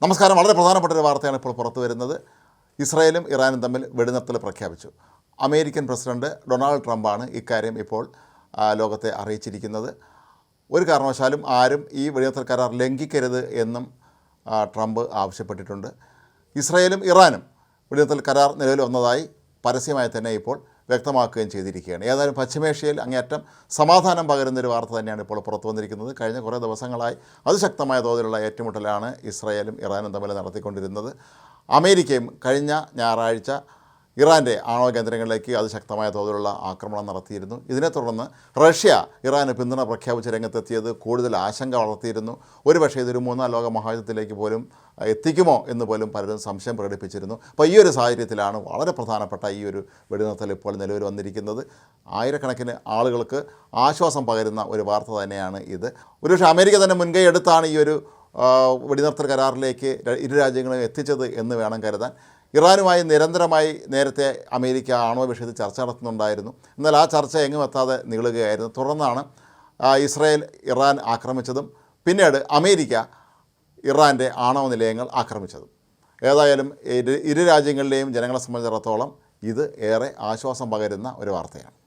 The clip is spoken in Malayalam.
നമസ്കാരം. വളരെ പ്രധാനപ്പെട്ട ഒരു വാർത്തയാണ് ഇപ്പോൾ പുറത്തു വരുന്നത്. ഇസ്രായേലും ഇറാനും തമ്മിൽ വെടിനിർത്തൽ പ്രഖ്യാപിച്ചു. അമേരിക്കൻ പ്രസിഡന്റ് ഡൊണാൾഡ് ട്രംപാണ് ഇക്കാര്യം ഇപ്പോൾ ലോകത്തെ അറിയിച്ചിരിക്കുന്നത്. ഒരു കാരണവശാലും ആരും ഈ വെടിനിർത്തൽ കരാർ ലംഘിക്കരുത് എന്നും ട്രംപ് ആവശ്യപ്പെട്ടിട്ടുണ്ട്. ഇസ്രായേലും ഇറാനും വെടിനിർത്തൽ കരാർ നിലവിൽ വന്നതായി പരസ്യമായി തന്നെ ഇപ്പോൾ വ്യക്തമാക്കുകയും ചെയ്തിരിക്കുകയാണ്. ഏതായാലും പശ്ചിമേഷ്യയിൽ അങ്ങേയറ്റം സമാധാനം പകരുന്നൊരു വാർത്ത തന്നെയാണ് ഇപ്പോൾ പുറത്തു വന്നിരിക്കുന്നത്. കഴിഞ്ഞ കുറേ ദിവസങ്ങളായി അതിശക്തമായ തോതിലുള്ള ഏറ്റുമുട്ടലാണ് ഇസ്രായേലും ഇറാനും തമ്മിൽ നടത്തിക്കൊണ്ടിരുന്നത്. അമേരിക്കയും കഴിഞ്ഞ ഞായറാഴ്ച ഇറാൻ്റെ ആണവ കേന്ദ്രങ്ങളിലേക്ക് അതിശക്തമായ തോതിലുള്ള ആക്രമണം നടത്തിയിരുന്നു. ഇതിനെ തുടർന്ന് റഷ്യ ഇറാന് പിന്തുണ പ്രഖ്യാപിച്ച് രംഗത്തെത്തിയത് കൂടുതൽ ആശങ്ക വളർത്തിയിരുന്നു. ഒരുപക്ഷേ ഇതൊരു മൂന്നാം ലോക മഹായുദ്ധത്തിലേക്ക് പോലും എത്തിക്കുമോ എന്ന് പോലും പലരും സംശയം പ്രകടിപ്പിച്ചിരുന്നു. അപ്പോൾ ഈ ഒരു സാഹചര്യത്തിലാണ് വളരെ പ്രധാനപ്പെട്ട ഈ ഒരു വെടിനിർത്തൽ ഇപ്പോൾ നിലവിൽ വന്നിരിക്കുന്നത്. ആയിരക്കണക്കിന് ആളുകൾക്ക് ആശ്വാസം പകരുന്ന ഒരു വാർത്ത തന്നെയാണ് ഇത്. ഒരുപക്ഷെ അമേരിക്ക തന്നെ മുൻകൈ എടുത്താണ് ഈ ഒരു വെടിനിർത്തൽ കരാറിലേക്ക് ഇരു രാജ്യങ്ങളും എത്തിച്ചത് എന്ന് വേണം കരുതാൻ. ഇറാനുമായി നിരന്തരമായി നേരത്തെ അമേരിക്ക ആണവ വിഷയത്തിൽ ചർച്ച നടത്തുന്നുണ്ടായിരുന്നു. എന്നാൽ ആ ചർച്ച എങ്ങും എത്താതെ നീളുകയായിരുന്നു. തുടർന്നാണ് ഇസ്രായേൽ ഇറാൻ ആക്രമിച്ചതും പിന്നീട് അമേരിക്ക ഇറാൻ്റെ ആണവ നിലയങ്ങൾ ആക്രമിച്ചതും. ഏതായാലും ഇരു രാജ്യങ്ങളിലെയും ജനങ്ങളെ സംബന്ധിച്ചിടത്തോളം ഇത് ഏറെ ആശ്വാസം പകരുന്ന ഒരു വാർത്തയാണ്.